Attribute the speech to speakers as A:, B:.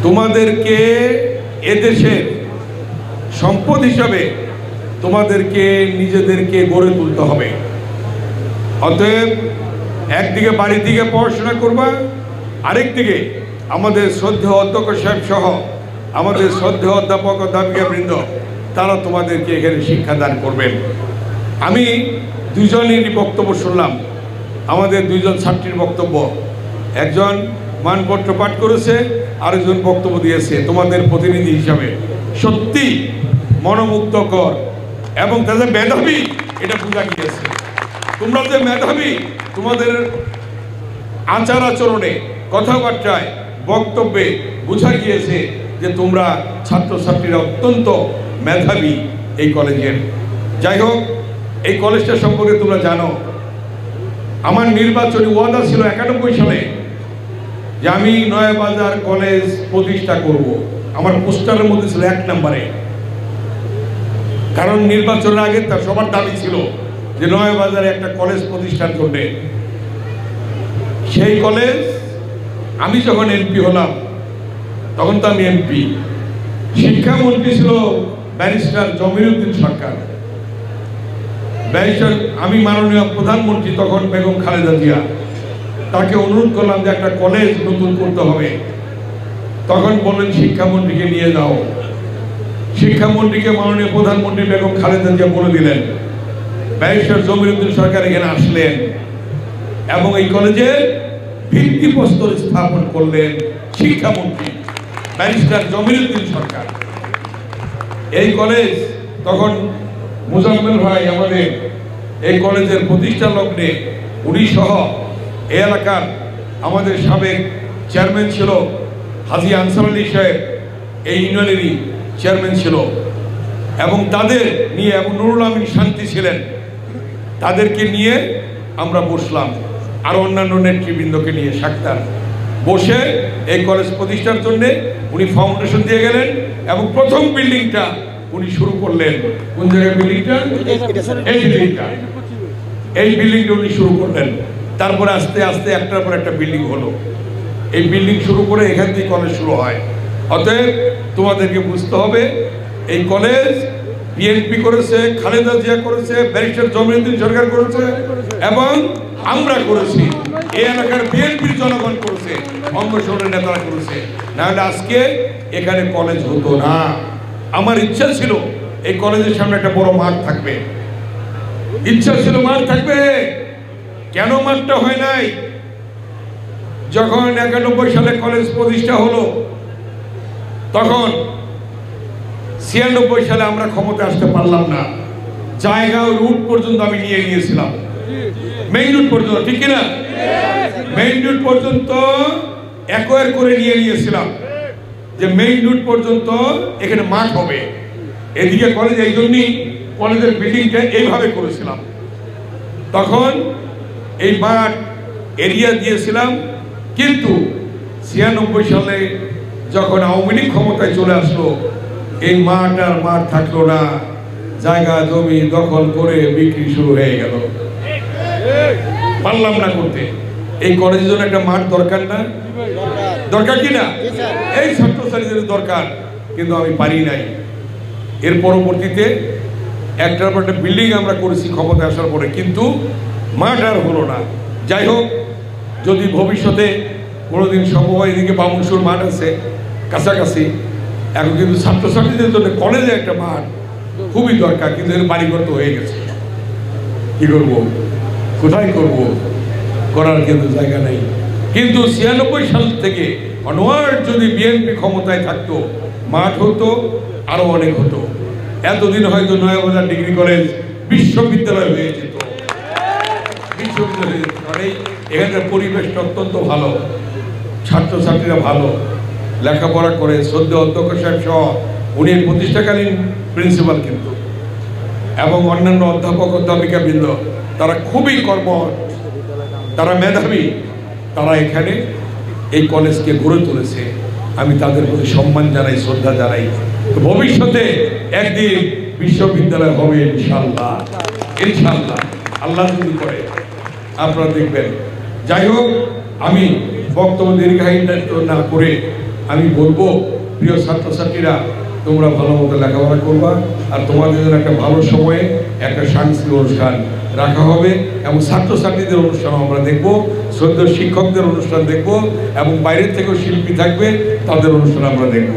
A: তোমাদেরকে এদেশের সম্পদ হিসাবে তোমাদেরকে নিজেদেরকে গড়ে তুলতে হবে। অতএব একদিকে বাড়ির দিকে পড়াশোনা করবা, আরেকদিকে আমাদের শ্রদ্ধেয় অধ্যক্ষ সাহেব সহ আমাদের শ্রদ্ধেয় অধ্যাপক অধ্যাপিকাবৃন্দ তারা তোমাদেরকে এখানে শিক্ষাদান করবেন। আমি দুজনেরই বক্তব্য শুনলাম, আমাদের দুইজন ছাত্রীর বক্তব্য, একজন মানপত্র পাঠ করেছে, আরেকজন বক্তব্য দিয়েছে তোমাদের প্রতিনিধি হিসাবে। সত্যি মনোমুগ্ধকর এবং তাদের মেধাবী এটা বোঝা গিয়েছে। তোমরা যে মেধাবী, তোমাদের আচার আচরণে, কথাবার্তায়, বক্তব্যে বোঝা গিয়েছে যে তোমরা ছাত্রছাত্রীরা অত্যন্ত মেধাবী এই কলেজের। যাই হোক, এই কলেজটা সম্পর্কে তোমরা জানো, আমার নির্বাচনী ওয়াদা ছিল 91 সালে যে আমি নয়াবাজার কলেজ প্রতিষ্ঠা করব। আমার পোস্টারের মধ্যে ছিল 1 নম্বরে, কারণ নির্বাচনের আগে তার সবার দাবি ছিল যে নয়াবাজারে একটা কলেজ প্রতিষ্ঠার জন্য। সেই কলেজ আমি যখন এমপি হলাম, তখন তো আমি এমপি, শিক্ষামন্ত্রী ছিল ব্যারিস্টার জমিরুদ্দিন সরকার, ব্যারিস্টার আমি মাননীয় প্রধানমন্ত্রী তখন বেগম খালেদা জিয়া, তাকে অনুরোধ করলাম যে একটা কলেজ নতুন করতে হবে। তখন বললেন শিক্ষামন্ত্রীকে নিয়ে যাও। শিক্ষামন্ত্রীকে মাননীয় প্রধানমন্ত্রী বেগম খালেদা জিয়া বলে দিলেন, ব্যারিস্টার জমিরুদ্দিন সরকার এখানে আসলেন এবং এই কলেজের ভিত্তিপ্রস্তর স্থাপন করলেন শিক্ষামন্ত্রী ব্যারিস্টার জমিরুদ্দিন সরকার। এই কলেজ তখন মুজাম্মেল ভাই আমাদের এই কলেজের প্রতিষ্ঠা লগ্নে, উনি সহ এই এলাকার আমাদের সাবেক চেয়ারম্যান ছিল হাজী আনসার আলী সাহেব, এই ইউনিয়নেরই চেয়ারম্যান ছিল, এবং তাদের নিয়ে, এবং নুরুল আমিন শান্তি ছিলেন, তাদেরকে নিয়ে আমরা বসলাম, আর অন্যান্য নেতৃবৃন্দকে নিয়ে সাক্তার বসে এই কলেজ প্রতিষ্ঠার জন্যে উনি ফাউন্ডেশন দিয়ে গেলেন এবং প্রথম বিল্ডিংটা উনি শুরু করলেন। কোন জায়গায় বিল্ডিংটা? এই বিল্ডিংটা উনি শুরু করলেন। তারপরে আস্তে আস্তে একটার পর একটা বিল্ডিং হলো। এই বিল্ডিং শুরু করে এখান থেকে কলেজ শুরু হয়। অতএব তোমাদেরকে বুঝতে হবে, এই কলেজ বিএনপি করেছে, খালেদা জিয়া করেছে, ব্যারিস্টার জমিরুদ্দিন সরকার করেছে এবং আমরা করেছি, এই এলাকার বিএনপির জনগণ করেছে, অঙ্গসংগঠনের নেতারা করেছে। নাহলে আজকে এখানে কলেজ হতো না। আমার ইচ্ছা ছিল এই কলেজের সামনে একটা বড় মাঠ থাকবে, ইচ্ছা ছিল মাঠ থাকবে। কেন মাঠটা হয় নাই? যখন 91 সালে কলেজ প্রতিষ্ঠা হলো, তখন 96 সালে আমরা ক্ষমতা আসতে পারলাম না। জায়গা রুট পর্যন্ত আমি নিয়ে গিয়েছিলাম, মেইন রুট পর্যন্ত, ঠিক কিনা? মেইন রুট পর্যন্ত একোয়ার করে নিয়ে নিয়েছিলাম যে মেইন রুট পর্যন্ত এখানে মাঠ হবে। এদিকে কলেজ, এই জন্যই কলেজের বিল্ডিংটা এইভাবে করেছিলাম। তখন এই মাঠ এরিয়া দিয়েছিলাম, কিন্তু 96 সালে যখন আওয়ামী লীগ ক্ষমতায় চলে আসলো, এই মাঠ আর মাঠ থাকলো না, জায়গা জমি দখল করে বিক্রি শুরু হয়ে গেল। পারলাম না করতে। এই কলেজের জন্য একটা মাঠ দরকার না? দরকার কিনা? এই ছাত্রছাত্রীদের দরকার, কিন্তু আমি পারি নাই। এর পরবর্তীতে একটার পর একটা বিল্ডিং আমরা করেছি ক্ষমতায় আসার পরে, কিন্তু মাঠ আর হলো না। যাই হোক, যদি ভবিষ্যতে কোনোদিন সম্ভব হয়, এদিকে বামুনসুর মাঠ আছে কাছাকাছি, এখন কিন্তু ছাত্রছাত্রীদের জন্য কলেজে একটা মাঠ খুবই দরকার, কিন্তু এর বাড়িঘর তো হয়ে গেছে। কি করব, কোথায় করব, করার কিন্তু জায়গা নেই। কিন্তু 96 সাল থেকে অনওয়ার্ড যদি বিএনপি ক্ষমতায় থাকতো, মাঠ হতো, আরো অনেক হতো। এতদিন হয়তো নয়াবাজার ডিগ্রি কলেজ বিশ্ববিদ্যালয় হয়ে যেত। বিশ্ববিদ্যালয়, এখানকার পরিবেশটা অত্যন্ত ভালো, ছাত্রছাত্রীরা ভালো লেখাপড়া করে। শ্রদ্ধেয় অধ্যক্ষ সাহেব সহ উনি প্রতিষ্ঠাকালীন প্রিন্সিপাল, কিন্তু এবং অন্যান্য অধ্যাপক অধ্যাপিকাবৃন্দ তারা খুবই কর্মঠ, তারা মেধাবী, তারা এখানে এই কলেজকে গড়ে তুলেছে। আমি তাদের প্রতি সম্মান জানাই, শ্রদ্ধা জানাই। ভবিষ্যতে একদিন বিশ্ববিদ্যালয় হবে ইনশাআল্লাহ, ইনশাআল্লাহ, আল্লাহ যদি করে, আপনারা দেখবেন। যাই হোক, আমি বক্তব্য দীর্ঘায়িত না করে আমি বলবো প্রিয় ছাত্রছাত্রীরা, তোমরা ভালো মতো লেখাপড়া করবা, আর তোমাদের জন্য একটা ভালো সময়ে একটা সাংস্কৃতিক অনুষ্ঠান রাখা হবে এবং ছাত্রছাত্রীদের অনুষ্ঠান আমরা দেখব, শ্রদ্ধেয় শিক্ষকদের অনুষ্ঠান দেখব এবং বাইরের থেকেও শিল্পী থাকবে, তাদের অনুষ্ঠান আমরা দেখব।